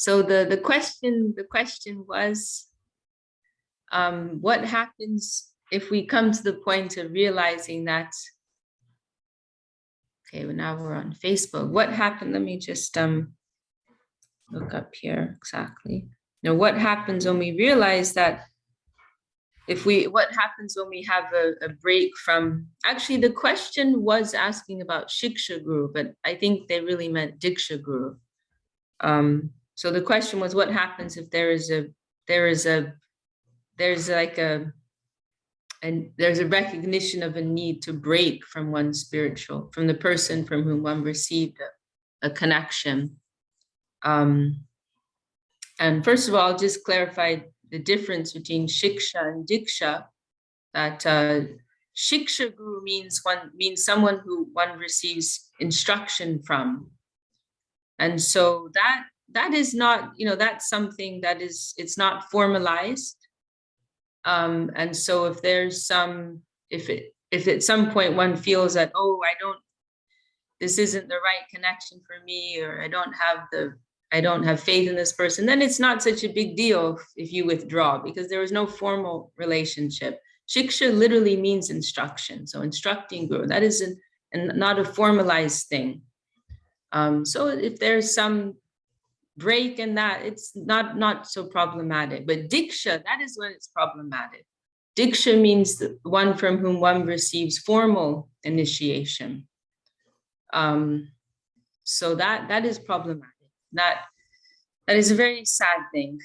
So the question was, what happens if we come to the point of realizing that, okay, well, now we're on Facebook. What happened? Let me just look up here exactly. What happens when we realize that what happens when we have a break from, actually the question was asking about Shiksha Guru, but I think they really meant Diksha Guru. So the question was, what happens if there's a recognition of a need to break from from the person from whom one received a connection. And first of all, just clarify the difference between Shiksha and Diksha, that Shiksha Guru means someone who one receives instruction from. And so that is not, that's something that it's not formalized. And so if at some point one feels that, oh, this isn't the right connection for me, or I don't have faith in this person, then it's not such a big deal if you withdraw, because there is no formal relationship. Shiksha literally means instruction. So instructing Guru, that is not a formalized thing. So if there's some break in that, it's not so problematic. But Diksha, that is when it's problematic. Diksha means the one from whom one receives formal initiation. So that is problematic. That is a very sad thing.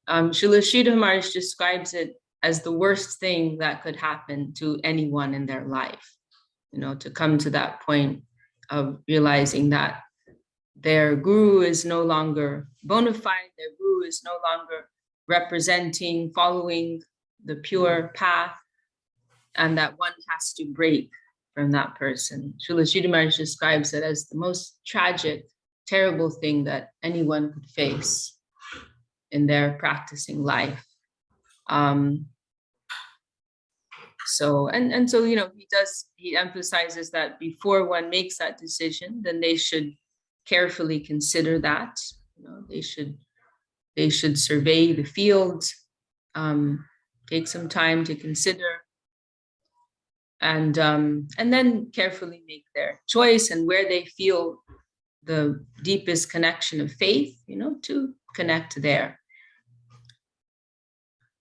Srila Sridhar Maharaj describes it as the worst thing that could happen to anyone in their life, to come to that point of realizing that their guru is no longer bona fide, their guru is no longer following the pure path, and that one has to break from that person. Srila Sridhar Maharaj describes it as the most tragic, terrible thing that anyone could face in their practicing life. So he emphasizes that before one makes that decision, then they should carefully consider that. They should survey the field, take some time to consider, and then carefully make their choice, and where they feel the deepest connection of faith, to connect there.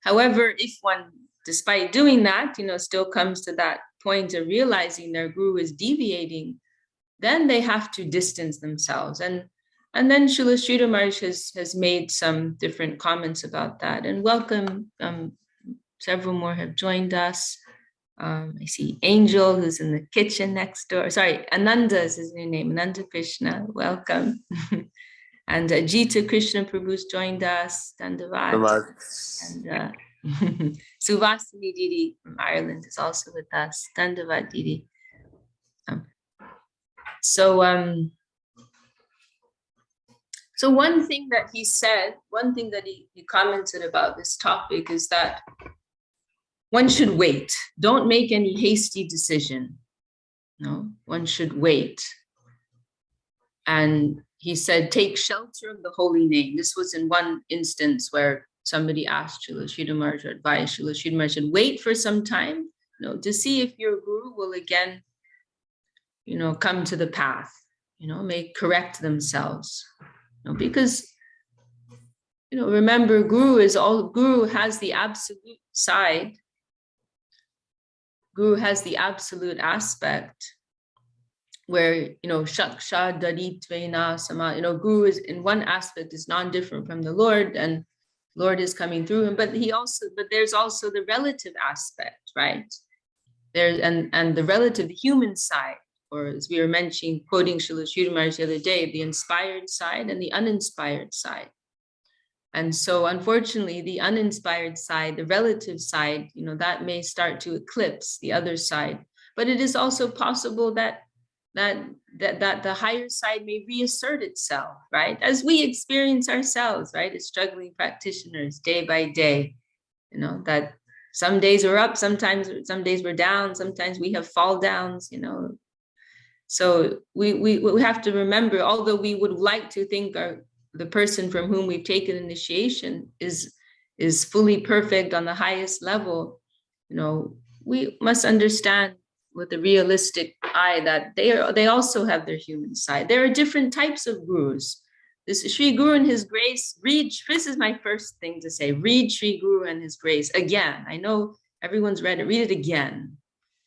However, if one, despite doing that, still comes to that point of realizing their guru is deviating, then they have to distance themselves. And then Srila Sridhar Maharaj has made some different comments about that. And welcome, several more have joined us. I see Angel, who's in the kitchen next door. Sorry, Ananda is his new name, Ananda Krishna, welcome. And Jita Krishna Prabhu's joined us, Dandavad. And Suvasini Didi from Ireland is also with us, Dandavad Didi. So one thing that he said, one thing that he commented about this topic is that one should wait. Don't make any hasty decision. One should wait. And he said, take shelter of the holy name. This was in one instance where somebody asked Srila Sridhar Maharaj advice. Srila Sridhar Maharaj said, wait for some time, to see if your guru will again, come to the path, may correct themselves. Because, remember, Guru has the absolute side. Guru has the absolute aspect where, Shaksha Daritvena Sama, Guru is in one aspect is non-different from the Lord, and Lord is coming through him, but there's also the relative aspect, right? And the relative, the human side, or as we were mentioning, quoting Srila Sridhar Maharaj the other day, the inspired side and the uninspired side. And so unfortunately, the uninspired side, the relative side, that may start to eclipse the other side. But it is also possible that the higher side may reassert itself, right? As we experience ourselves, right? As struggling practitioners day by day, that some days we're up, some days we're down, sometimes we have fall downs, So we have to remember, although we would like to think the person from whom we've taken initiation is fully perfect on the highest level, we must understand with a realistic eye that they also have their human side. There are different types of gurus. This Sri Guru and His Grace, this is my first thing to say, read Sri Guru and His Grace again. I know everyone's read it, read it again.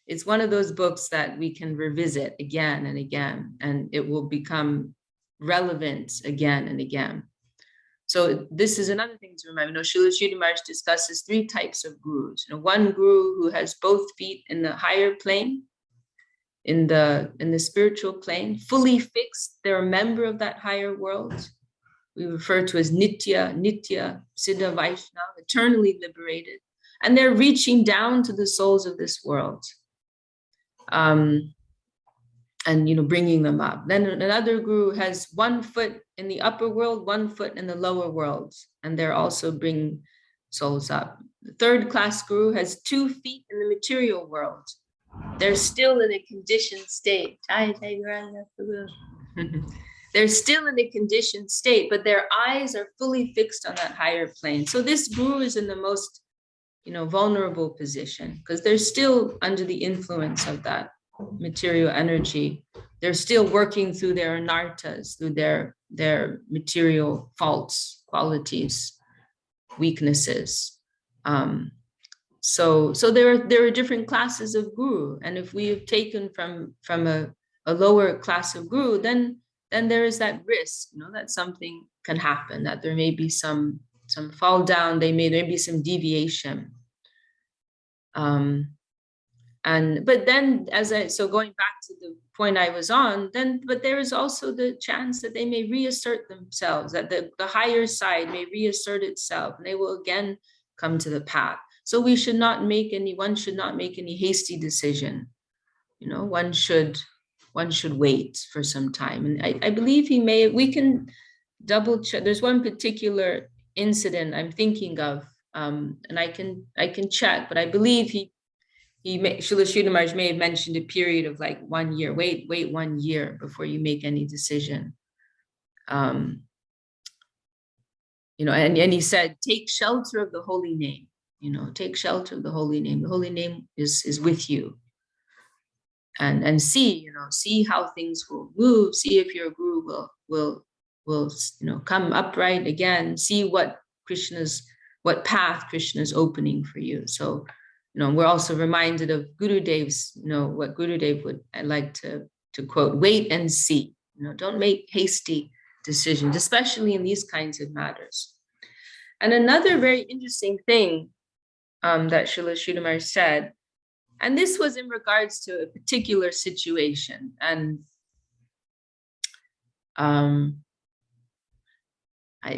It's one of those books that we can revisit again and again, and it will become relevant again and again. So this is another thing to remember. Srila Sridhar Maharaj discusses 3 types of gurus. One guru who has both feet in the higher plane, in the spiritual plane, fully fixed. They're a member of that higher world. We refer to as Nitya, Siddha Vaishnava, eternally liberated. And they're reaching down to the souls of this world. And bringing them up. Then another guru has 1 foot in the upper world, 1 foot in the lower world, and they're also bringing souls up. The 3rd class guru has 2 feet in the material world. They're still in a conditioned state. They're still in a conditioned state, but their eyes are fully fixed on that higher plane. So this guru is in the most, vulnerable position because they're still under the influence of that material energy. They're still working through their anarthas, through their material faults, qualities, weaknesses. So there are different classes of guru, and if we have taken from a lower class of guru, then there is that risk, that something can happen, that there may be some fall down, there may be some deviation. But then so going back to the point I was on, but there is also the chance that they may reassert themselves, that the higher side may reassert itself, and they will again come to the path. So one should not make any hasty decision. One should wait for some time. And I believe we can double check. There's one particular incident I'm thinking of, and I can check, but I believe Srila Sridhar Maharaj may have mentioned a period of like 1 year. Wait 1 year before you make any decision. And he said, take shelter of the holy name. Take shelter of the holy name. The holy name is with you. And see how things will move. See if your guru will come upright again. See what path Krishna is opening for you. So. We're also reminded of Gurudev's, what Gurudev would like to quote, wait and see. Don't make hasty decisions, especially in these kinds of matters. And another very interesting thing that Srila Sridhar Maharaj said, and this was in regards to a particular situation, and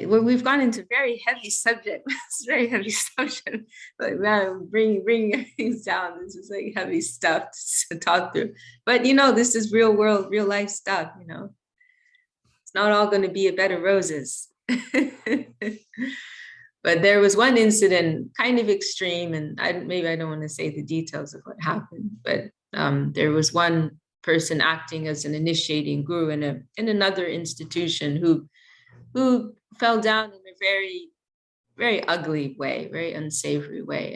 we've gone into very heavy subject. It's very heavy subject. Like, man, bring things down. This is like heavy stuff to talk through. But this is real world, real life stuff. It's not all going to be a bed of roses. But there was one incident, kind of extreme, and maybe I don't want to say the details of what happened. But there was one person acting as an initiating guru in another institution who fell down in a very, very ugly way, very unsavory way.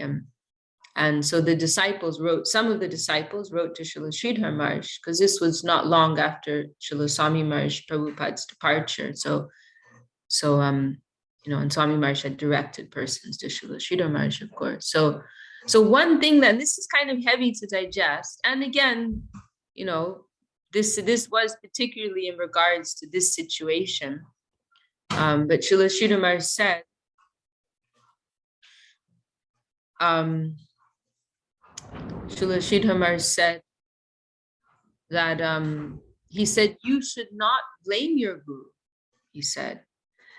And so some of the disciples wrote to Srila Sridhar Maharaj, because this was not long after Srila Swami Maharaj Prabhupada's departure. And Swami Maharaj had directed persons to Srila Sridhar Maharaj, of course. So one thing that, this is kind of heavy to digest. And again, this was particularly in regards to this situation. But Srila Sridhar Maharaj said, that he said, you should not blame your guru, he said.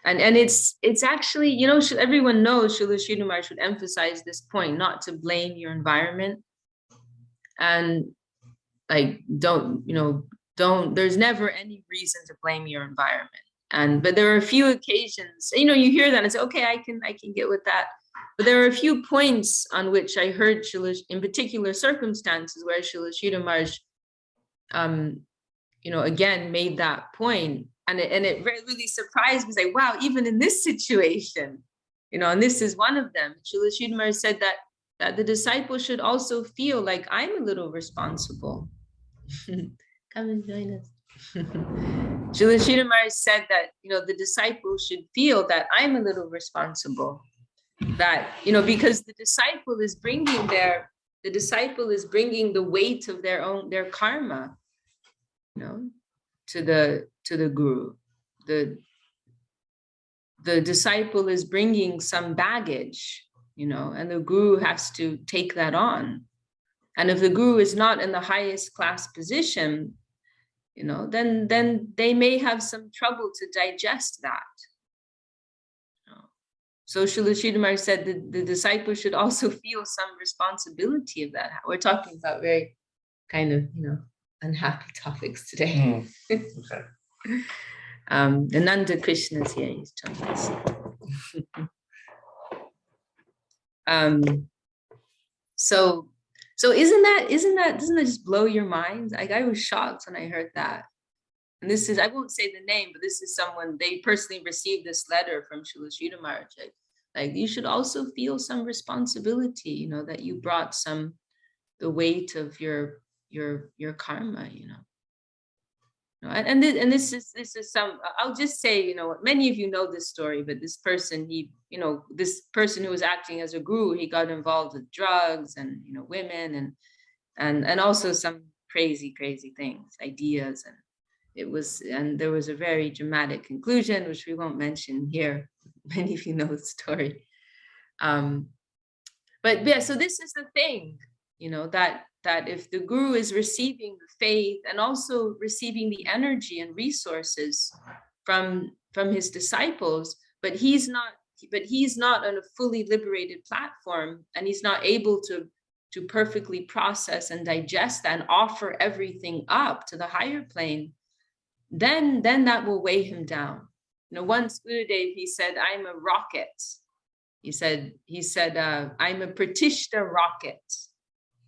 And it's actually, everyone knows Srila Sridhar Maharaj should emphasize this point, not to blame your environment. And there's never any reason to blame your environment. But there are a few occasions, you hear that and say, okay, I can get with that. But there are a few points on which I heard in particular circumstances where Srila Sridhar Maharaj, again, made that point. it really surprised me. Like, wow, even in this situation, and this is one of them. Srila Sridhar Maharaj said that the disciple should also feel like I'm a little responsible. Come and join us. Srila Sridhar Maharaj said that, the disciple should feel that I'm a little responsible. That, because the disciple is bringing the weight of their karma, to the guru. The disciple is bringing some baggage, and the guru has to take that on. And if the guru is not in the highest class position, then they may have some trouble to digest that. So Srila Sridhar Maharaj said that the disciple should also feel some responsibility of that. We're talking about very kind of, unhappy topics today. Okay. Ananda Krishna is here, he's telling us. So doesn't that just blow your mind? Like, I was shocked when I heard that. And this is, I won't say the name, but this is someone, they personally received this letter from Srila Sridhar Maharaj. Like, you should also feel some responsibility, that you brought the weight of your karma, And this is some, I'll just say, many of you know this story, but this person, this person who was acting as a guru, he got involved with drugs and, women and also some crazy things, ideas. And there was a very dramatic conclusion, which we won't mention here. Many of you know the story. But yeah, so this is the thing, that if the guru is receiving the faith and also receiving the energy and resources from his disciples, but he's not on a fully liberated platform, and he's not able to perfectly process and digest and offer everything up to the higher plane, then that will weigh him down. Once Gurudev, he said, I'm a rocket. He said, I'm a Pratishta rocket.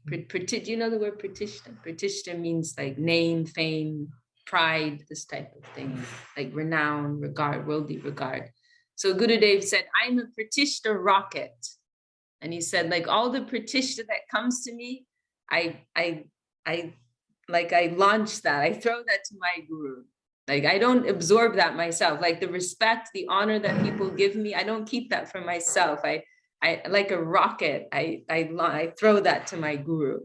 Do you know the word Pratishta? Pratishta means like name, fame, pride, this type of thing, like renown, regard, worldly regard. So Gurudev said, I'm a Pratishta rocket. And he said, like, all the Pratishta that comes to me, I launch that, I throw that to my guru. Like, I don't absorb that myself. Like, the respect, the honor that people give me, I don't keep that for myself. I like a rocket, I throw that to my guru.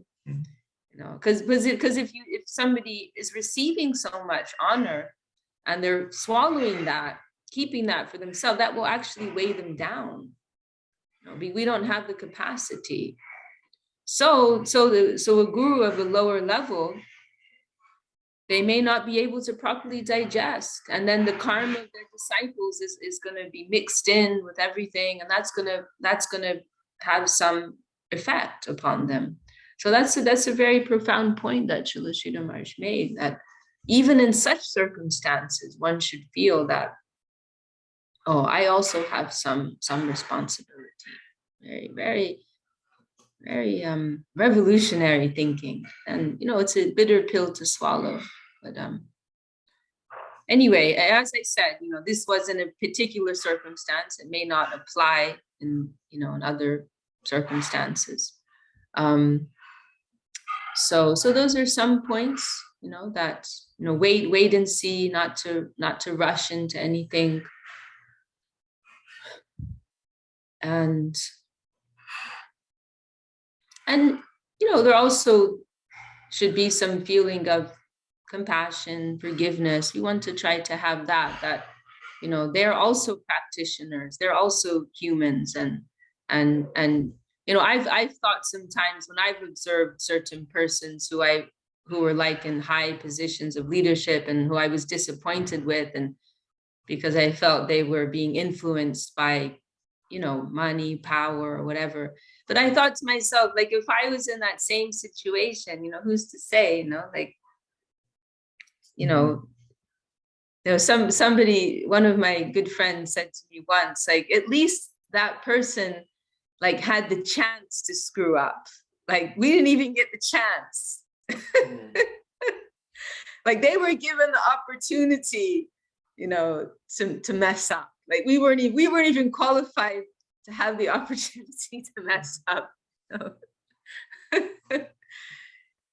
Because if somebody is receiving so much honor and they're swallowing that, keeping that for themselves, that will actually weigh them down. We don't have the capacity. So a guru of a lower level, they may not be able to properly digest, and then the karma of their disciples is going to be mixed in with everything, and that's going to have some effect upon them. So that's a very profound point that Srila Sridhar Maharaj made, that even in such circumstances, one should feel that, oh, I also have some responsibility. Very, very, very revolutionary thinking, and it's a bitter pill to swallow. But anyway, as I said, this was in a particular circumstance. It may not apply in other circumstances. So those are some points, that wait and see, not to rush into anything, and there also should be some feeling of compassion, forgiveness. We want to try to have that they're also practitioners, they're also humans, and I've thought sometimes when I've observed certain persons who were like in high positions of leadership and who I was disappointed with, and because I felt they were being influenced by money, power, or whatever. But I thought to myself, like, if I was in that same situation, who's to say, somebody, one of my good friends said to me once, like, at least that person like had the chance to screw up. Like, we didn't even get the chance. Like, they were given the opportunity, to mess up. Like we weren't even qualified to have the opportunity to mess up.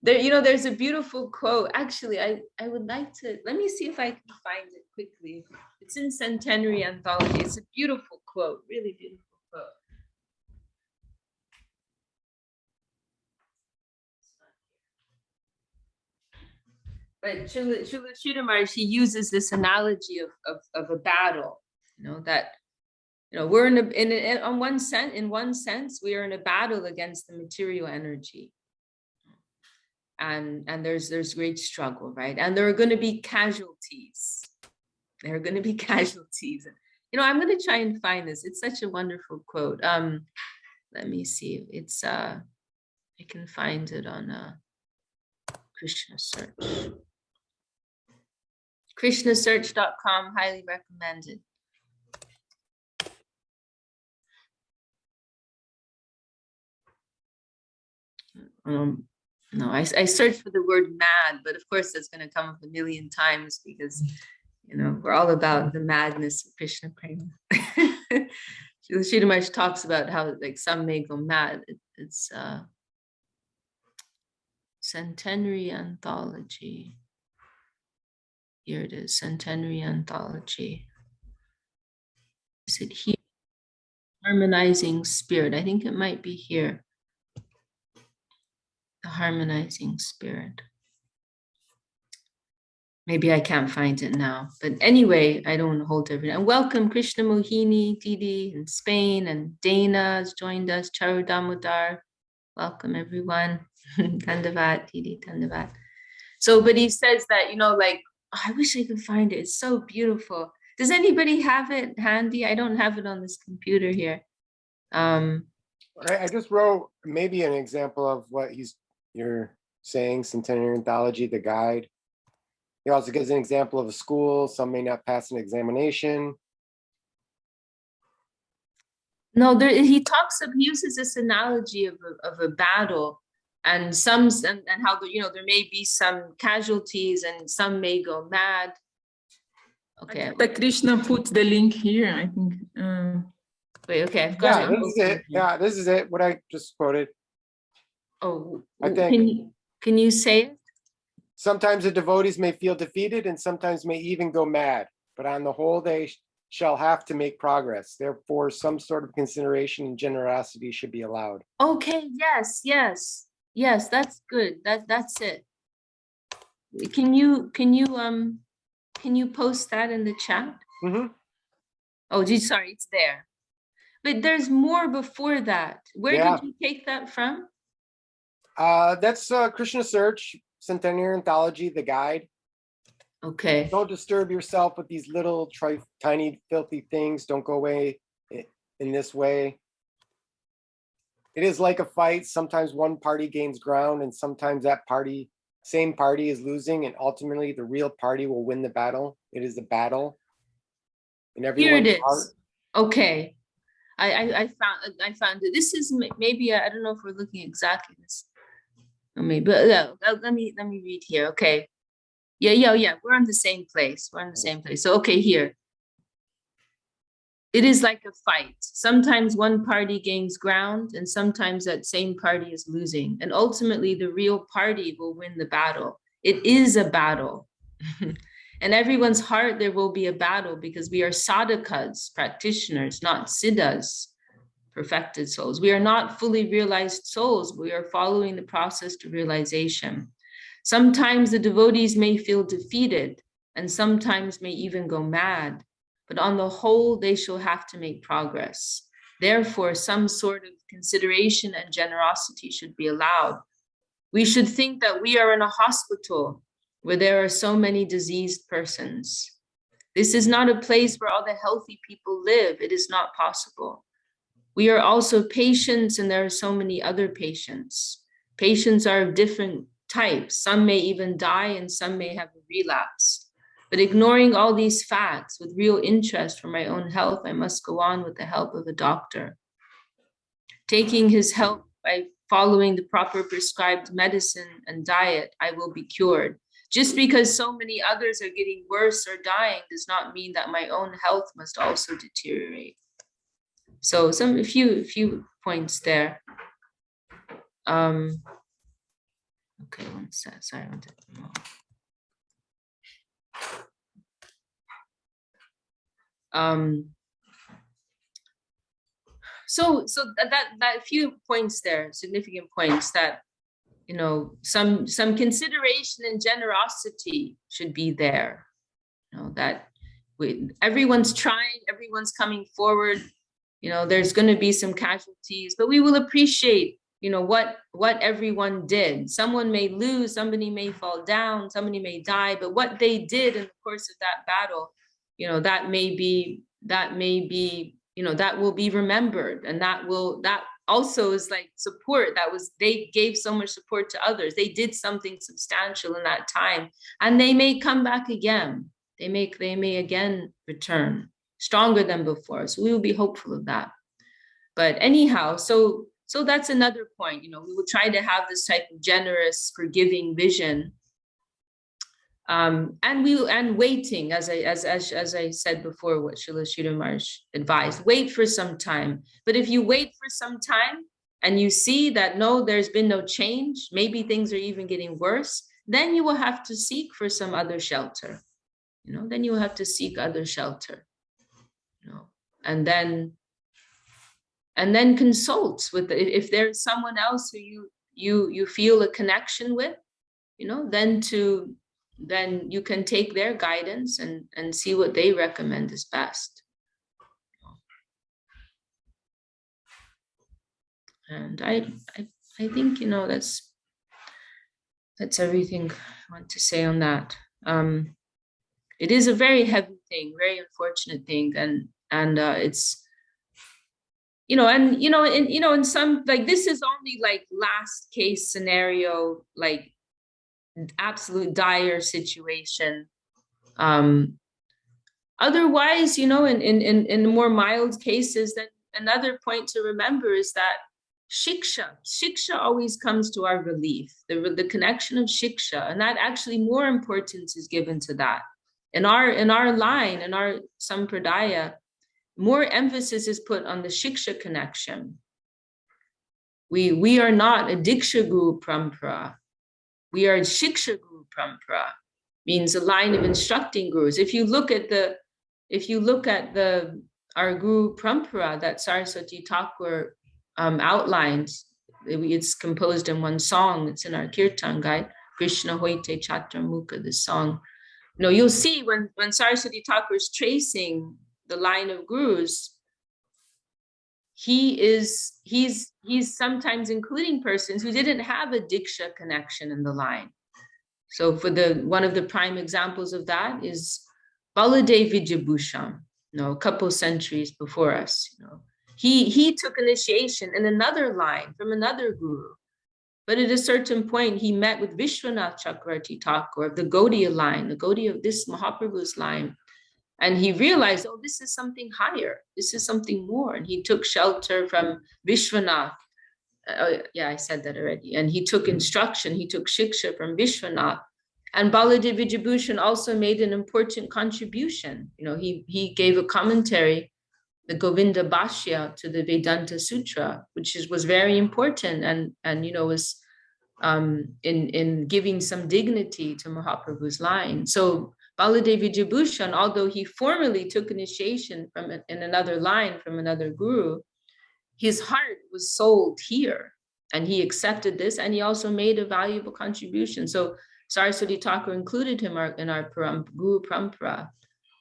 There's a beautiful quote. Actually, I would like to, let me see if I can find it quickly. It's in Centenary Anthology. It's a beautiful quote, really beautiful quote. But Srila Sridhar, she uses this analogy of a battle, that we're in one sense, we are in a battle against the material energy. And there's great struggle, right? And there are going to be casualties. There are going to be casualties. I'm going to try and find this. It's such a wonderful quote. Let me see. It's I can find it on Krishna Search. KrishnaSearch.com, highly recommended. No, I searched for the word mad, but of course that's going to come up a million times because, we're all about the madness of Krishna Prema. Sridhar talks about how like some may go mad. It's Centenary Anthology. Here it is, Centenary Anthology. Is it here? Harmonizing Spirit. I think it might be here. The Harmonizing Spirit. Maybe I can't find it now. But anyway, I don't want to hold everything. And welcome Krishna Mohini, Didi in Spain, and Dana has joined us, Charu Damodar. Welcome everyone. Tandavat, Didi, Tandavat. So, but he says that, I wish I could find it. It's so beautiful. Does anybody have it handy? I don't have it on this computer here. I just wrote maybe an example of what you're saying, Centenary Anthology, the guide. He also gives an example of a school. Some may not pass an examination. No, he uses this analogy of a battle, and how there may be some casualties and some may go mad. Okay. The Krishna put the link here, I think. Wait, okay, I've got it. This is it. Yeah, this is it. What I just quoted. Oh, I think. Can you say it? Sometimes the devotees may feel defeated and sometimes may even go mad, but on the whole, they shall have to make progress. Therefore, some sort of consideration and generosity should be allowed. Okay, yes, that's good. That's it. Can you post that in the chat? Mm-hmm. Oh, sorry, it's there. But there's more before that. Where did you take that from? That's Krishna Search, Centenary Anthology, the guide. Okay. Don't disturb yourself with these little tiny filthy things. Don't go away in this way. It is like a fight. Sometimes one party gains ground and sometimes that same party is losing, and ultimately the real party will win the battle. It is a battle. And here it is. Okay. I found it. This is maybe I don't know if we're looking exactly this. Or maybe, but let me read here. Okay. Yeah. We're on the same place. So okay, here. It is like a fight. Sometimes one party gains ground and sometimes that same party is losing. And ultimately the real party will win the battle. It is a battle. In everyone's heart, there will be a battle because we are sadhakas, practitioners, not siddhas, perfected souls. We are not fully realized souls. We are following the process to realization. Sometimes the devotees may feel defeated and sometimes may even go mad, but on the whole, they shall have to make progress. Therefore, some sort of consideration and generosity should be allowed. We should think that we are in a hospital where there are so many diseased persons. This is not a place where all the healthy people live. It is not possible. We are also patients, and there are so many other patients. Patients are of different types. Some may even die, and some may have a relapse. But ignoring all these facts with real interest for my own health, I must go on with the help of a doctor. Taking his help by following the proper prescribed medicine and diet, I will be cured. Just because so many others are getting worse or dying does not mean that my own health must also deteriorate. So a few points there. Okay, one sec. Sorry, I wanted to know. So that few points there, significant points that, you know, some consideration and generosity should be there. You know, that everyone's trying, everyone's coming forward. You know, there's going to be some casualties, but we will appreciate, you know, what everyone did. Someone may lose, somebody may fall down, somebody may die, but what they did in the course of that battle, you know, that may be, you know, that will be remembered, and that also is like support. They gave so much support to others. They did something substantial in that time, and they may come back again. They may again return stronger than before. So we will be hopeful of that. But anyhow, so that's another point. You know, we will try to have this type of generous, forgiving vision. And waiting, as I said before, what Srila Sridhar Maharaj advised, wait for some time. But if you wait for some time and you see that no, there's been no change, maybe things are even getting worse, then you will have to seek for some other shelter. You know, then you will have to seek other shelter. You know, and then consult with if there's someone else who you feel a connection with, you know, then you can take their guidance and see what they recommend is best. And I think, you know, that's everything I want to say on that. It is a very heavy thing, very unfortunate thing, and it's, you know, in some, like, this is only like last case scenario, like absolute dire situation. Otherwise, you know, in more mild cases, then another point to remember is that shiksha always comes to our relief, the connection of shiksha, and that actually more importance is given to that. In our line, in our sampradaya, more emphasis is put on the shiksha connection. We are not a diksha guru parampara. We are shiksha guru parampara, means a line of instructing gurus. If you look at our guru parampara that Saraswati Thakur outlines, it's composed in one song. It's in our kirtan guide, Krishna Hoite Chatra Mukha, this song. You know, you'll see when Saraswati Thakur is tracing the line of gurus, he's sometimes including persons who didn't have a diksha connection in the line. So for one of the prime examples of that is Baladev Vijayabhushan, you know, a couple centuries before us. You know, he took initiation in another line from another guru, but at a certain point he met with Vishwanath Chakravarti Thakur of the Gaudiya line, the Gaudiya of this Mahaprabhu's line. And he realized, oh, this is something higher. This is something more. And he took shelter from Vishwanath. Yeah, I said that already. And he took instruction. He took shiksha from Vishwanath. And Baladev Vijayabhushan also made an important contribution. You know, he gave a commentary, the Govinda Bhashya to the Vedanta Sutra, which was very important and you know, was in giving some dignity to Mahaprabhu's line. So Baladev Vijayabhushan, although he formally took initiation in another line from another guru, his heart was sold here, and he accepted this, and he also made a valuable contribution. So Saraswati Thakur included him in our guru parampara.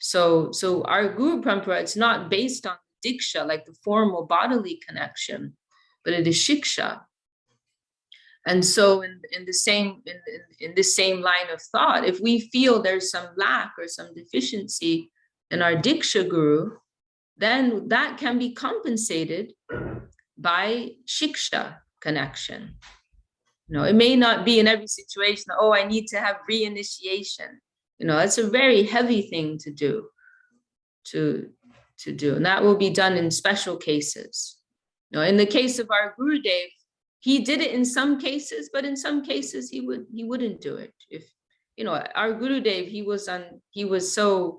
So our guru parampara, it's not based on diksha, like the formal bodily connection, but it is shiksha. And so in the same line of thought, if we feel there's some lack or some deficiency in our diksha guru, then that can be compensated by shiksha connection. You know, it may not be in every situation, oh, I need to have reinitiation. You know, that's a very heavy thing to do. And that will be done in special cases. You know, in the case of our Gurudev, he did it in some cases, but in some cases he wouldn't do it. you know, our Gurudev, he was so,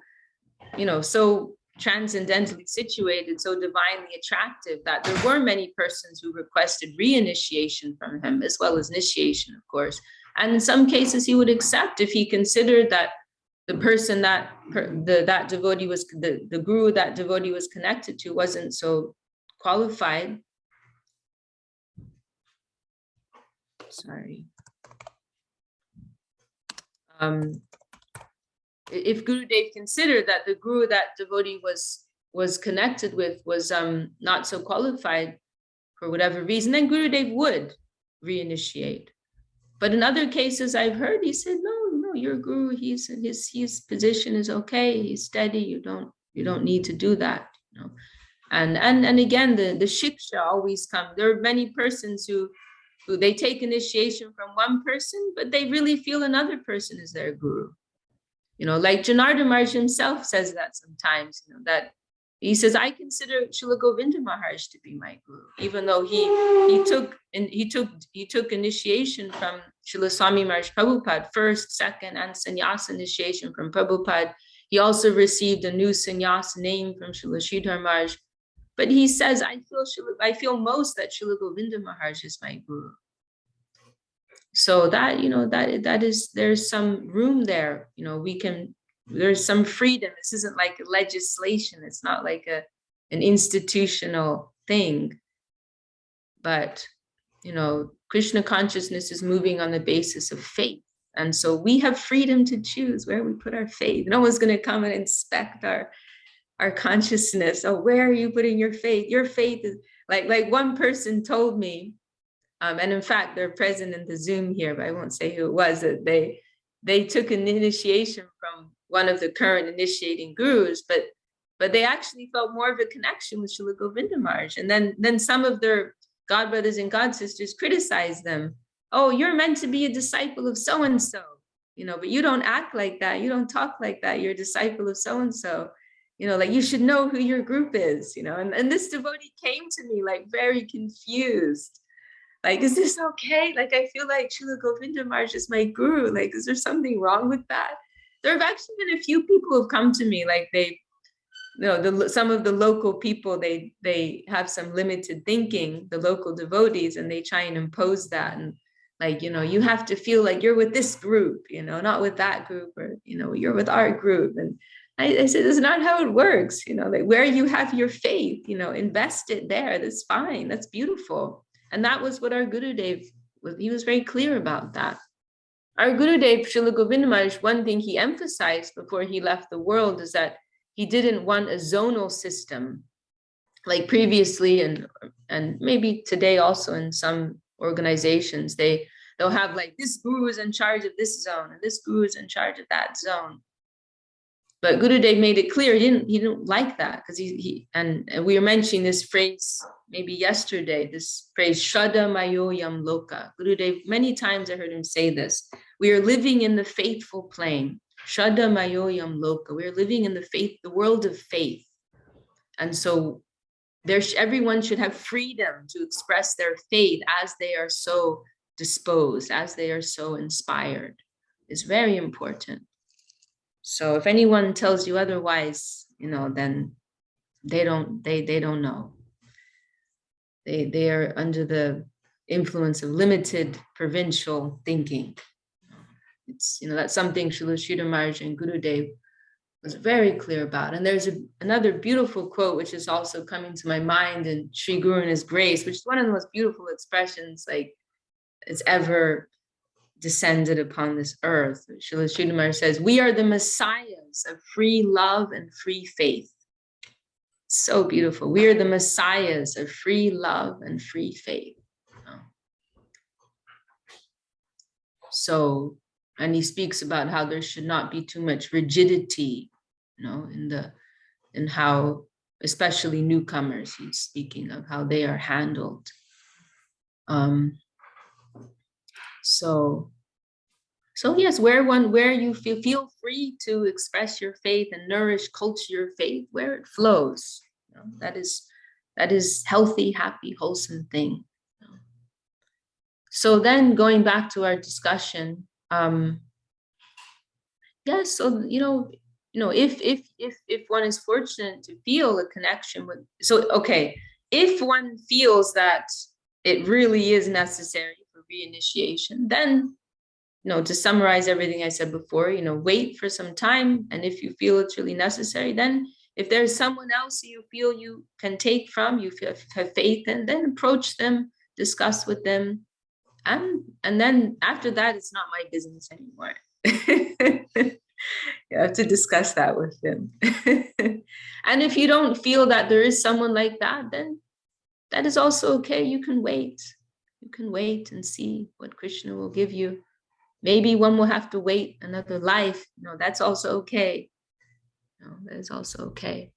you know, so transcendentally situated, so divinely attractive, that there were many persons who requested reinitiation from him, as well as initiation, of course. And in some cases, he would accept if he considered that the person that that devotee was, the guru that devotee was connected to wasn't so qualified. Sorry. If Gurudev considered that the guru that devotee was connected with was not so qualified for whatever reason, then Gurudev would reinitiate. But in other cases I've heard, he said, no, your guru, his position is okay, he's steady, you don't need to do that, you know. And again, the shiksha always come. There are many persons who they take initiation from one person, but they really feel another person is their guru. You know, like Janardhan Maharaj himself says that sometimes, you know, that he says, I consider Srila Govinda Maharaj to be my guru, even though he took initiation from Srila Swami Maharaj Prabhupada, first, second, and sannyasa initiation from Prabhupada. He also received a new sannyasa name from Srila Sridhar Maharaj. But he says, I feel most that Srila Govinda Maharaj is my guru. So that, you know, that is, there's some room there, you know, there's some freedom. This isn't like legislation. It's not like an institutional thing. But, you know, Krishna consciousness is moving on the basis of faith. And so we have freedom to choose where we put our faith. No one's going to come and inspect our consciousness. Oh, where are you putting your faith? Your faith is like one person told me, and in fact, they're present in the Zoom here, but I won't say who it was, that they took an initiation from one of the current initiating gurus, but they actually felt more of a connection with Srila Govinda Maharaj. And then some of their godbrothers and godsisters criticized them. Oh, you're meant to be a disciple of so-and-so, you know, but you don't act like that. You don't talk like that. You're a disciple of so-and-so. You know, like you should know who your group is, you know. And this devotee came to me like very confused. Like, is this okay? Like, I feel like Srila Govinda Maharaj is my guru. Like, is there something wrong with that? There have actually been a few people who have come to me, like they, you know, some of the local people, they have some limited thinking, the local devotees, and they try and impose that. And like, you know, you have to feel like you're with this group, you know, not with that group, or, you know, you're with our group. And I said, that's not how it works. You know, like where you have your faith, you know, invest it there. That's fine. That's beautiful. And that was what our Gurudev was. He was very clear about that. Our Gurudev, Srila Govinda Maharaj, one thing he emphasized before he left the world is that he didn't want a zonal system like previously, and maybe today also in some organizations, they'll have like this guru is in charge of this zone and this guru is in charge of that zone. But Gurudev made it clear he didn't like that, because and we were mentioning this phrase maybe yesterday, this phrase Shraddha Mayoyam Loka. Gurudev, many times I heard him say this. We are living in the faithful plane. Shraddha Mayoyam Loka. We are living in the world of faith. And so everyone should have freedom to express their faith as they are so disposed, as they are so inspired. It's very important. So if anyone tells you otherwise, you know, then they don't know. They are under the influence of limited provincial thinking. It's, you know, that's something Srila Sridhar Maharaj and Gurudev was very clear about. And there's another beautiful quote, which is also coming to my mind in Sri Guru and His Grace, which is one of the most beautiful expressions like it's ever descended upon this earth. Srila Sridhar Maharaj says, we are the messiahs of free love and free faith. So beautiful. We are the messiahs of free love and free faith. So, and he speaks about how there should not be too much rigidity, you know, in how, especially newcomers, he's speaking of how they are handled. So yes, where you feel free to express your faith and nourish, culture your faith, where it flows. You know, that is healthy, happy, wholesome thing. You know. So then going back to our discussion, yes, so if one is fortunate to feel a connection with, so okay, if one feels that it really is necessary for reinitiation, then to summarize everything I said before, wait for some time, and if you feel it's really necessary, then if there's someone else you feel you can take from, you have faith in, then approach them, discuss with them, and then after that, it's not my business anymore. You have to discuss that with them. And if you don't feel that there is someone like that, then that is also okay. You can wait. You can wait and see what Krishna will give you. Maybe one will have to wait another life. That's also okay. That is also okay.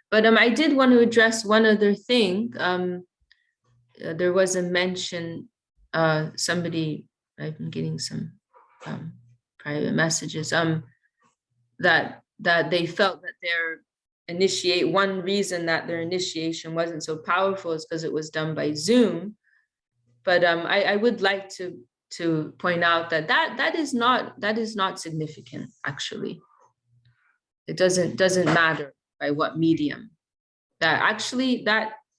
But I did want to address one other thing. There was a mention, somebody, I've been getting some private messages, that they felt that one reason that their initiation wasn't so powerful is because it was done by Zoom. But I would like to point out that is not significant, actually. It doesn't matter by what medium. That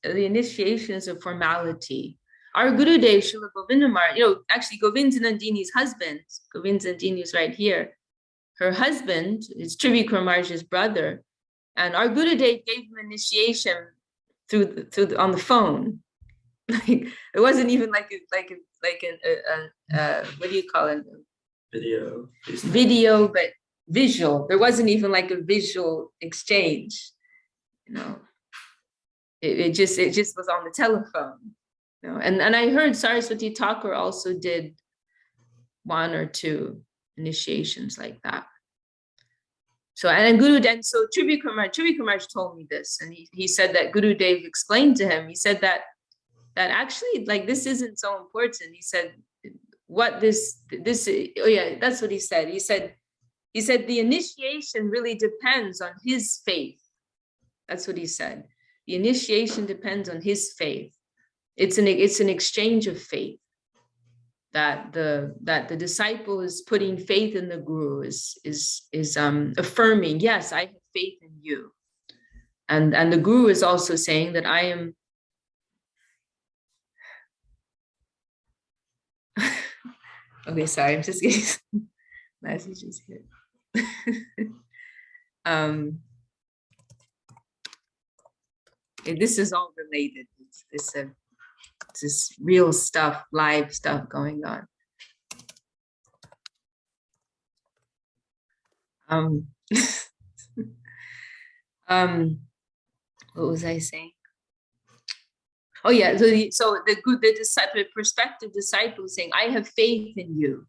the initiation is a formality. Our Gurudev, Srila Govindamar, actually Govindandini's husband, Govindandini is right here. Her husband is Trivikramar's brother, and our Gurudev gave him initiation on the phone. Like, it wasn't even like what do you call it? Video, but visual. There wasn't even like a visual exchange. It just was on the telephone. And I heard Saraswati Thakur also did 1 or 2 initiations like that. So Trivikrama told me this, and he said that Gurudev explained to him. He said that actually, like, this isn't so important. He said oh yeah, that's what he said. He said the initiation really depends on his faith. That's what he said. The initiation depends on his faith. It's an exchange of faith. That the disciple is putting faith in the guru, is affirming, yes, I have faith in you, and the guru is also saying that I am. Okay, sorry, I'm just getting some messages here. This is all related. It's this real stuff, live stuff going on. What was I saying? Oh yeah, so the prospective disciple is saying, I have faith in you.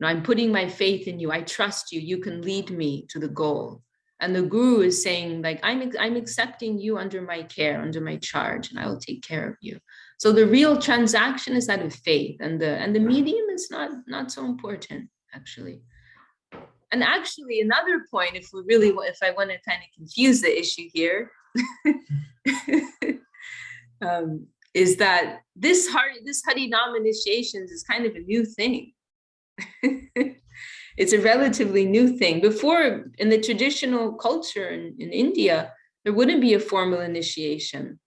I'm putting my faith in you. I trust you. You can lead me to the goal. And the guru is saying, like, I'm accepting you under my care, under my charge, and I will take care of you. So the real transaction is that of faith, and the medium is not so important, actually. And actually, another point, if I want to kind of confuse the issue here, is that this Harinam initiations is kind of a new thing. It's a relatively new thing. Before, in the traditional culture in India, there wouldn't be a formal initiation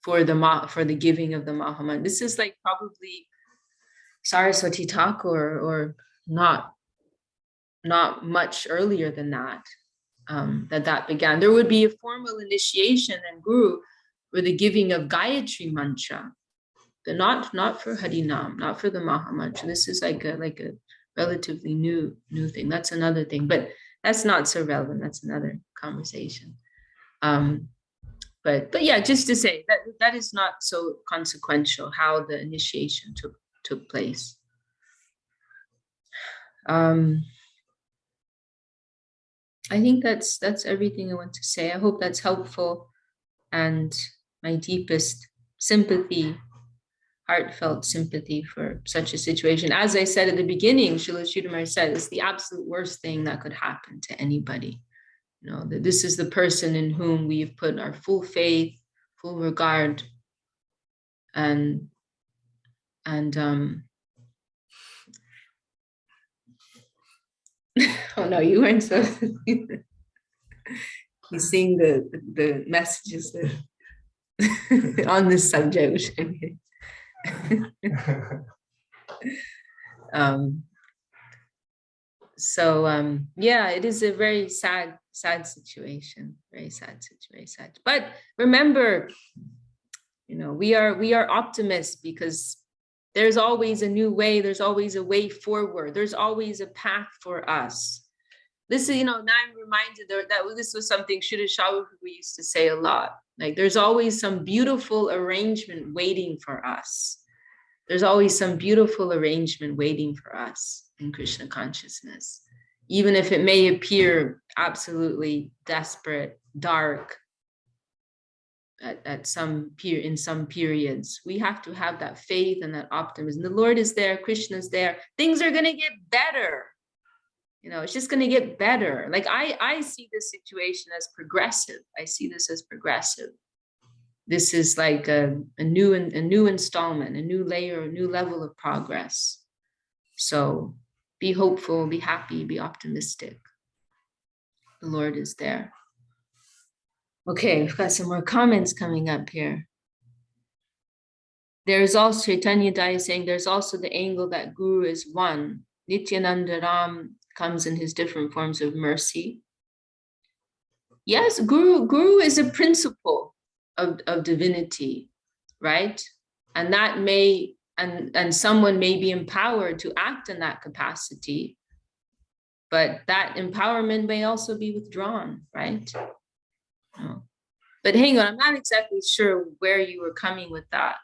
for the giving of the Mahamantra. This is like probably Saraswati Thakur, or not much earlier than that, that began. There would be a formal initiation and guru for the giving of Gayatri Mantra, but not for Harinam, not for the Mahamantra. This is like a relatively new thing. That's another thing, but that's not so relevant. That's another conversation. But yeah, just to say that is not so consequential how the initiation took place. I think that's everything I want to say. I hope that's helpful, and my deepest sympathy, heartfelt sympathy for such a situation. As I said at the beginning, Srila Sridhar said, it's the absolute worst thing that could happen to anybody. That this is the person in whom we have put our full faith, full regard, and Oh no, you weren't supposed to do that. He's seeing the messages that on this subject, which I mean. Yeah, it is a very sad situation, very sad situation. But remember, we are optimists because there's always a new way, there's always a way forward, there's always a path for us. This is, now I'm reminded that this was something Shuddha Shawu we used to say a lot. Like, there's always some beautiful arrangement waiting for us. There's always some beautiful arrangement waiting for us in Krishna consciousness. Even if it may appear absolutely desperate, dark, in some periods, we have to have that faith and that optimism. The Lord is there, Krishna's there. Things are going to get better. It's just going to get better. Like I see this situation as progressive. I see this as progressive. This is like a new installment, a new layer, a new level of progress. So be hopeful, be happy, be optimistic. The Lord is there. Okay, we've got some more comments coming up here. There's also Chaitanya Dai saying there's also the angle that Guru is one. Nityananda Ram comes in his different forms of mercy. Yes, Guru is a principle of divinity, right? And that may, and someone may be empowered to act in that capacity, but that empowerment may also be withdrawn, right? Oh. But hang on, I'm not exactly sure where you were coming with that.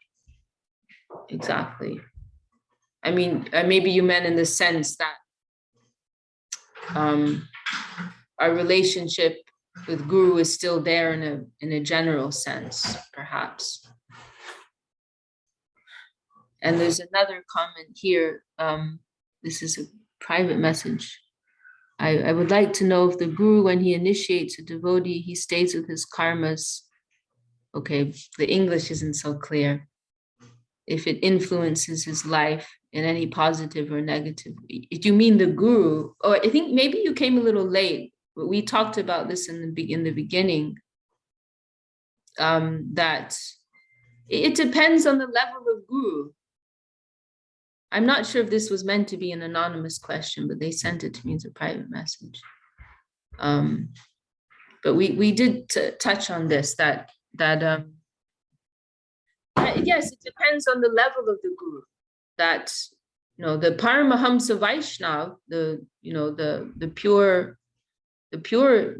Exactly. I mean, maybe you meant in the sense that our relationship with Guru is still there in a general sense, perhaps. And there's another comment here. This is a private message. I would like to know if the Guru, when he initiates a devotee, he stays with his karmas. Okay, the English isn't so clear. If it influences his life in any positive or negative. Do you mean the Guru? Or I think maybe you came a little late, but we talked about this in the beginning, that it depends on the level of Guru. I'm not sure if this was meant to be an anonymous question, but they sent it to me as a private message. But we did touch on this, that yes, it depends on the level of the Guru. That, the Paramahamsa Vaishnav, the pure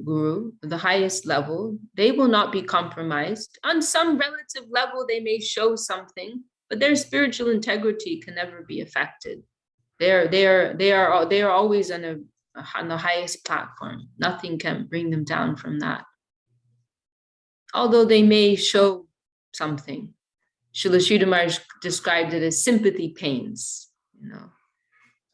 Guru, the highest level, they will not be compromised. On some relative level, they may show something, but their spiritual integrity can never be affected. They are always on the highest platform. Nothing can bring them down from that. Although they may show something. Srila Sridhar Maharaj described it as sympathy pains,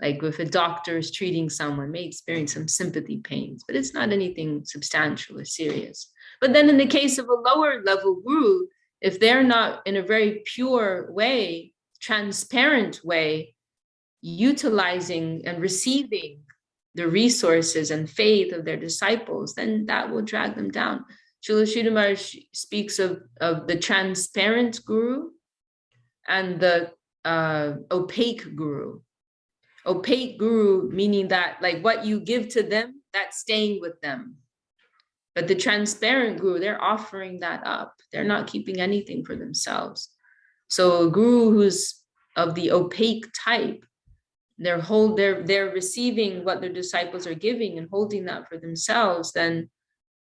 like if a doctor is treating someone, may experience some sympathy pains, but it's not anything substantial or serious. But then in the case of a lower level Guru, if they're not in a very pure way, transparent way, utilizing and receiving the resources and faith of their disciples, then that will drag them down. Srila Sridhar Maharaj speaks of the transparent Guru and the opaque Guru. Opaque Guru, meaning that like what you give to them, that's staying with them. But the transparent Guru, they're offering that up. They're not keeping anything for themselves. So a Guru who's of the opaque type, they're receiving what their disciples are giving and holding that for themselves, then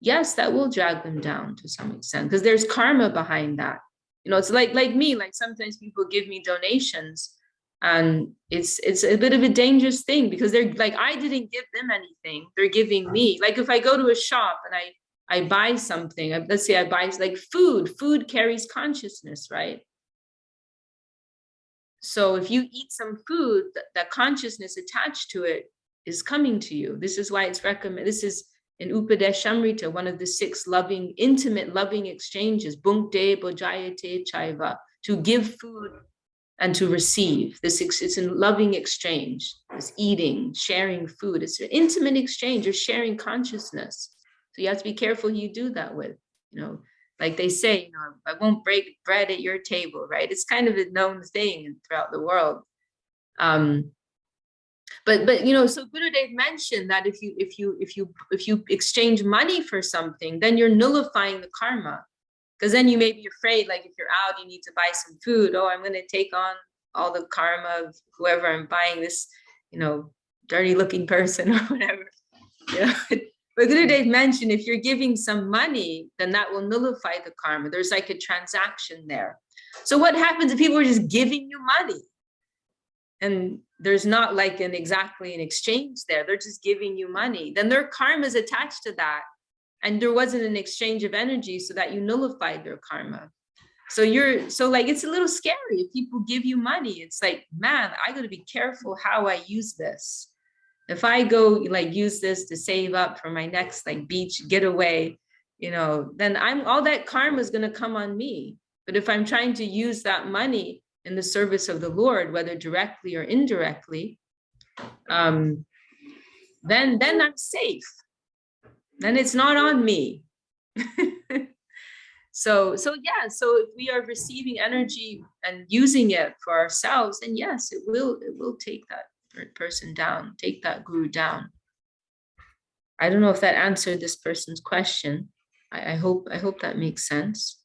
yes, that will drag them down to some extent, because there's karma behind that. It's like me, like sometimes people give me donations and it's a bit of a dangerous thing, because they're like, I didn't give them anything, they're giving me. Like if I go to a shop and I buy something, let's say I buy like food carries consciousness, right? So if you eat some food, that consciousness attached to it is coming to you. This is why it's recommended. This is in Upadeshamrita, one of the 6 intimate loving exchanges, Bhunkte Bhojayate Chaiva, to give food and to receive. It's a loving exchange. It's eating, sharing food. It's an intimate exchange. You're sharing consciousness. So you have to be careful who you do that with. Like they say, I won't break bread at your table, right? It's kind of a known thing throughout the world. But so Gurudev mentioned that if you exchange money for something, then you're nullifying the karma. Because then you may be afraid, like if you're out, you need to buy some food. Oh, I'm going to take on all the karma of whoever I'm buying this, dirty looking person or whatever. But Gurudev mentioned if you're giving some money, then that will nullify the karma. There's like a transaction there. So what happens if people are just giving you money? And there's not like exactly an exchange there. They're just giving you money. Then their karma is attached to that. And there wasn't an exchange of energy so that you nullified their karma. So it's a little scary if people give you money. It's like, man, I got to be careful how I use this. If I go use this to save up for my next beach getaway, then all that karma is going to come on me. But if I'm trying to use that money in the service of the Lord, whether directly or indirectly, then I'm safe. Then it's not on me. So if we are receiving energy and using it for ourselves, then yes, it will take that person down, take that guru down. I don't know if that answered this person's question. I hope that makes sense.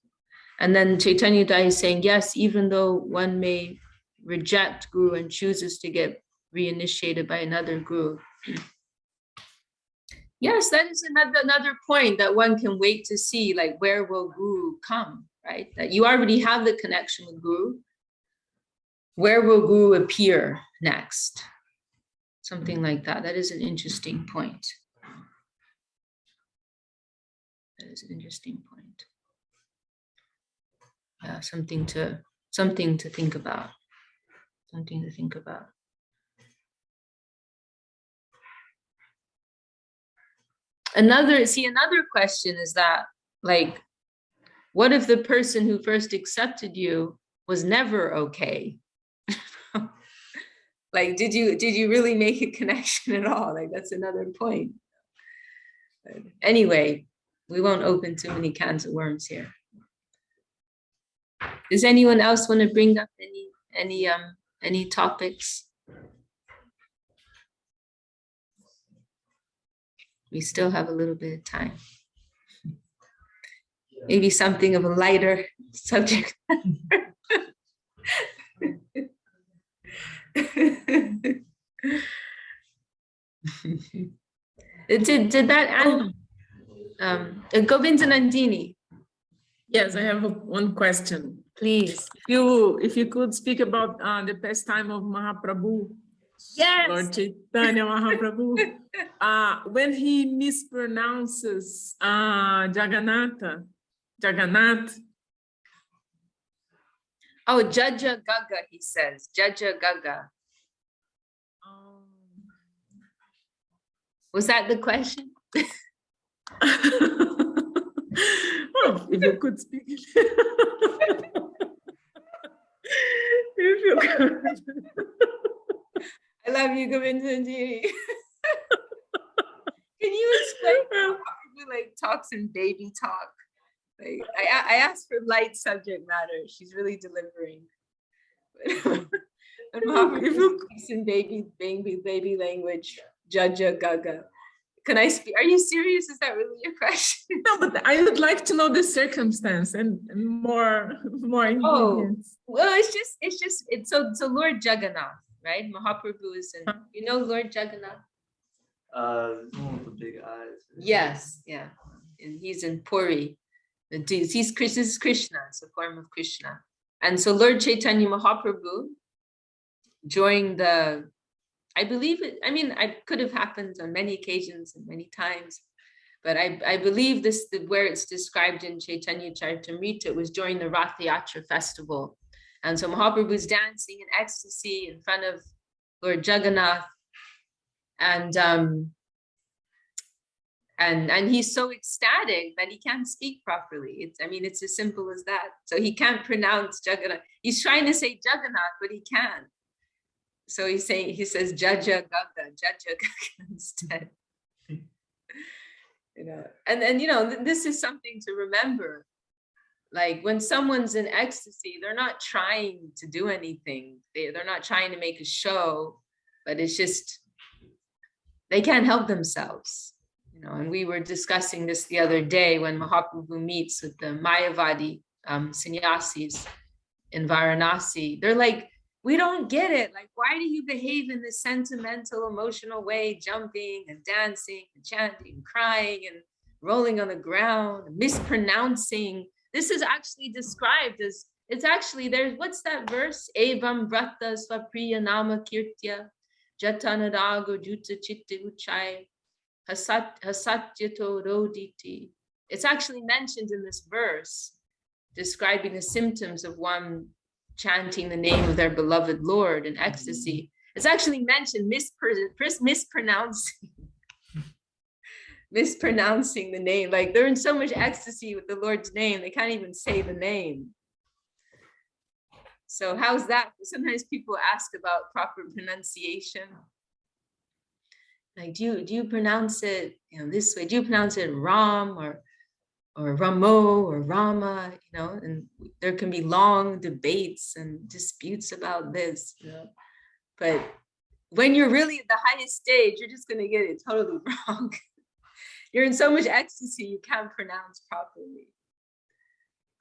And then Chaitanya Dai is saying, yes, even though one may reject guru and chooses to get reinitiated by another guru. Yes, that is another point that one can wait to see, where will guru come, right? That you already have the connection with guru. Where will guru appear next? Something like that. That is an interesting point. That is an interesting point. Yeah, something to think about. Something to think about. Another question is that, what if the person who first accepted you was never okay? Did you really make a connection at all? That's another point. But anyway, we won't open too many cans of worms here. Does anyone else want to bring up any topics? We still have a little bit of time. Maybe something of a lighter subject. Did that end? Govinda Nandini. Yes, I have one question. Please. If you could speak about the pastime of Mahaprabhu. Yes. Lord Chaitanya Mahaprabhu. When he mispronounces Jagannath. Oh, Jaja Gaga, he says. Jaja Gaga. Was that the question? Oh, if you could speak it. If you could. I love you, Govinda Nandini. Can you explain how Prabhu talks in baby talk? I asked for light subject matter. She's really delivering. And Mahaprabhu speaks in baby language, Jaja Gaga. Can I speak? Are you serious? Is that really your question? No, but I would like to know the circumstance and more ingredients. Well, it's so Lord Jagannath, right? Mahaprabhu is in. You know Lord Jagannath? With the big eyes. Yes, yeah, and he's in Puri. This is Krishna. It's a form of Krishna, and so Lord Chaitanya Mahaprabhu during the. I believe it. I mean, it could have happened on many occasions and many times, but I believe where it's described in Chaitanya Charitamrita was during the Rath Yatra festival, and so Mahaprabhu was dancing in ecstasy in front of Lord Jagannath, and And he's so ecstatic that he can't speak properly. It's as simple as that. So he can't pronounce Jagannath. He's trying to say Jagannath, but he can't. So he says Jaja Gaga instead. And then this is something to remember. Like when someone's in ecstasy, they're not trying to do anything. They're not trying to make a show, but it's just they can't help themselves. And we were discussing this the other day when Mahaprabhu meets with the Mayavadi sannyasis in Varanasi. They're like, we don't get it. Like, why do you behave in this sentimental, emotional way, jumping and dancing and chanting and crying and rolling on the ground, mispronouncing? This is actually described as, what's that verse? Evam vrata svapriya nama kirtya jatanadago juta chitta uchai hasatyato roditi. It's actually mentioned in this verse, describing the symptoms of one chanting the name of their beloved Lord in ecstasy. It's actually mentioned mispronouncing the name. Like they're in so much ecstasy with the Lord's name, they can't even say the name. So how's that? Sometimes people ask about proper pronunciation. Like, do you pronounce it this way? Do you pronounce it Ram or Ramo or Rama? And there can be long debates and disputes about this. But when you're really at the highest stage, you're just going to get it totally wrong. You're in so much ecstasy, you can't pronounce properly.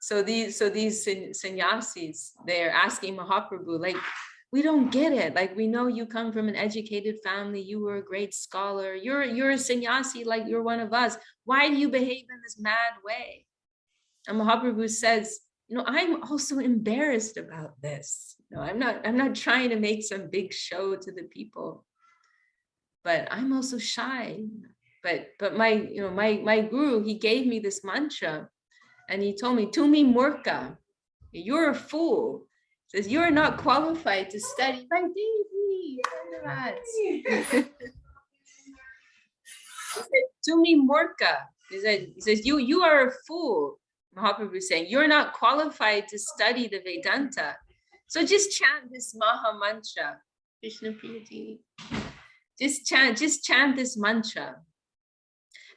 So these sannyasis, they're asking Mahaprabhu, like, we don't get it. Like, we know you come from an educated family. You were a great scholar. You're a sannyasi, like you're one of us. Why do you behave in this mad way? And Mahaprabhu says, I'm also embarrassed about this. I'm not trying to make some big show to the people, but I'm also shy. But my guru, he gave me this mantra, and he told me, Tumi Murka, you're a fool. He says, you are not qualified to study by Devi. He said, Tumi Murka. He says, you are a fool. Mahaprabhu is saying, you're not qualified to study the Vedanta. So just chant this Maha Mantra. Krishna Priya Devi. Just chant this mantra.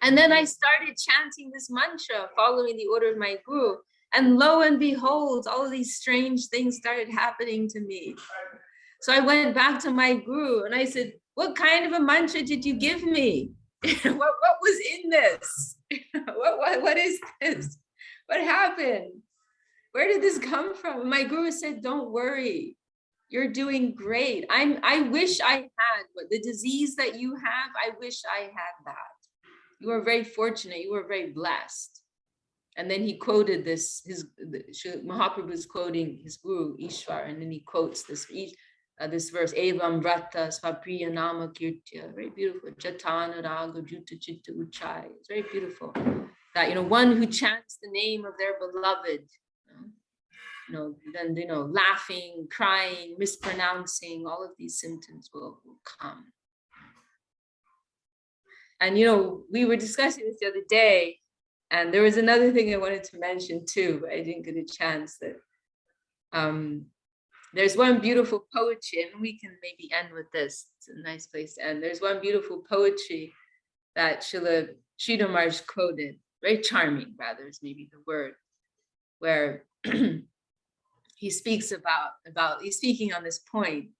And then I started chanting this mantra, following the order of my guru. And lo and behold, all of these strange things started happening to me. So I went back to my guru and I said, what kind of a mantra did you give me? What was in this? What is this? What happened? Where did this come from? And my guru said, don't worry. You're doing great. I wish I had the disease that you have. I wish I had that. You are very fortunate. You were very blessed. And then he quoted this, Mahaprabhu is quoting his guru, Ishwar, and then he quotes this verse, Evam vrata svapriya nama kirtya. Very beautiful. Jatana raga juta chitta uchai. It's very beautiful. That, one who chants the name of their beloved, then, laughing, crying, mispronouncing, all of these symptoms will come. And, we were discussing this the other day, and there was another thing I wanted to mention too, but I didn't get a chance. That there's one beautiful poetry, and we can maybe end with this. It's a nice place to end. There's one beautiful poetry that Srila Sridhar Maharaj quoted, very charming, rather, is maybe the word, where he speaks he's speaking on this point,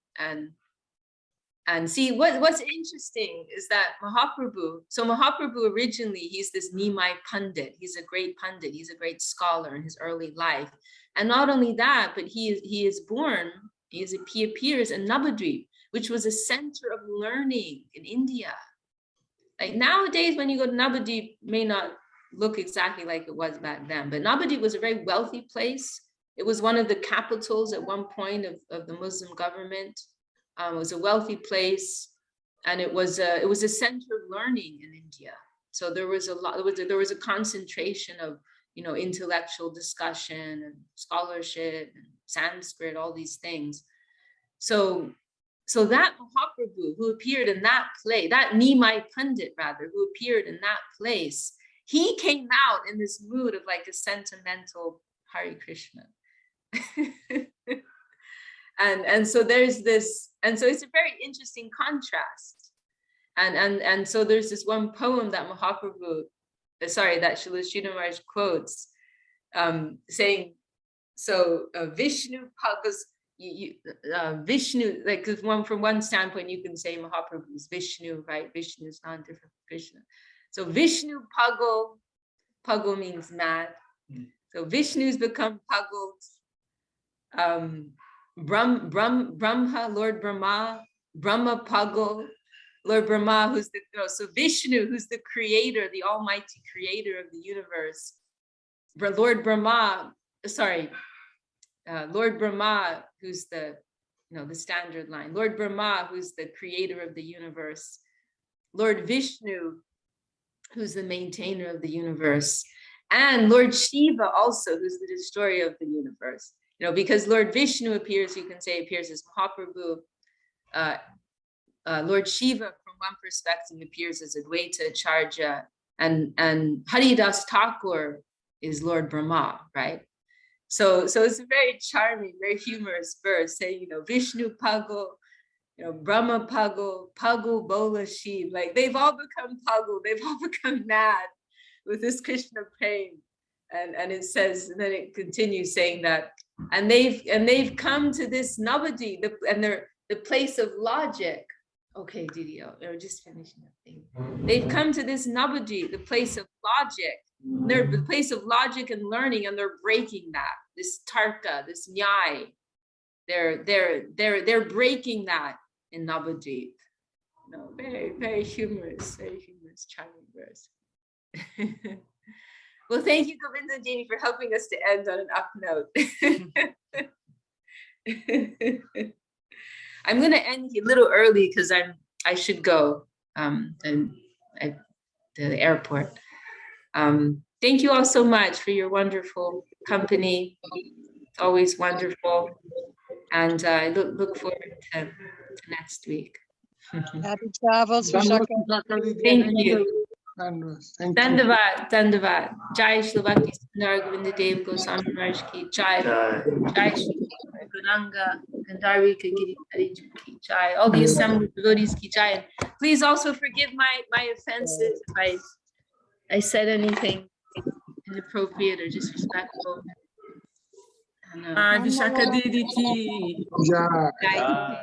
and see, what's interesting is that Mahaprabhu originally, he's this Nimai Pandit. He's a great Pandit. He's a great scholar in his early life. And not only that, but he appears in Navadvip, which was a center of learning in India. Like nowadays, when you go to Navadvip, may not look exactly like it was back then, but Navadvip was a very wealthy place. It was one of the capitals at one point of the Muslim government. It was a wealthy place, and it was a center of learning in India. So there was a concentration of intellectual discussion and scholarship and Sanskrit, all these things. So So that Mahaprabhu who appeared in that play, that Nimai Pandit rather, who appeared in that place, he came out in this mood of like a sentimental Hare Krishna. and so there's this, and so it's a very interesting contrast. And so there's this one poem that Mahaprabhu, that Srila Sridhar Maharaj quotes, saying, so Vishnu, because Vishnu, like from one standpoint, you can say Mahaprabhu is Vishnu, right? Vishnu is not different from Krishna. So Vishnu Pagal means mad. So Vishnu's become puggled. Brahma, Lord Brahma Pagal, Lord Brahma, who's the, so Vishnu, who's the creator, the almighty creator of the universe. Lord Brahma, who's the, the standard line. Lord Brahma, who's the creator of the universe. Lord Vishnu, who's the maintainer of the universe. And Lord Shiva also, who's the destroyer of the universe. Because Lord Vishnu appears, you can say appears as Mahaprabhu. Lord Shiva, from one perspective, appears as Advaita Acharya, and Haridas Thakur is Lord Brahma, right? So it's a very charming, very humorous verse saying, Vishnu Pagal, Brahma Pagal Bola Shiv, like they've all become Pagal, they've all become mad with this Krishna prem. And it says, and then it continues saying that, and they've come to this Navadi, and they're the place of logic. Okay, Didi, I'm just finishing that thing. They've come to this Navadi, the place of logic. They're the place of logic and learning, and they're breaking that. This tarka, this nyai. They're breaking that in Navadip. Very, very humorous, charming verse. Well, thank you, Govinda and Devi, for helping us to end on an up note. I'm going to end a little early because I should go to the airport. Thank you all so much for your wonderful company. It's always wonderful, and I look forward to next week. Happy travels, Vishakha. Thank you. Dandavat. Jai Shri Bhakti Sundar Govinda Dev Goswami Maharaj ki Jai. Jai Shri Guranga Gandharvi Kagiri Hari ki Jai. All the assembled devotees ki Jai. Please also forgive my offenses if I said anything inappropriate or disrespectful. Vishakha Didi ki Jai.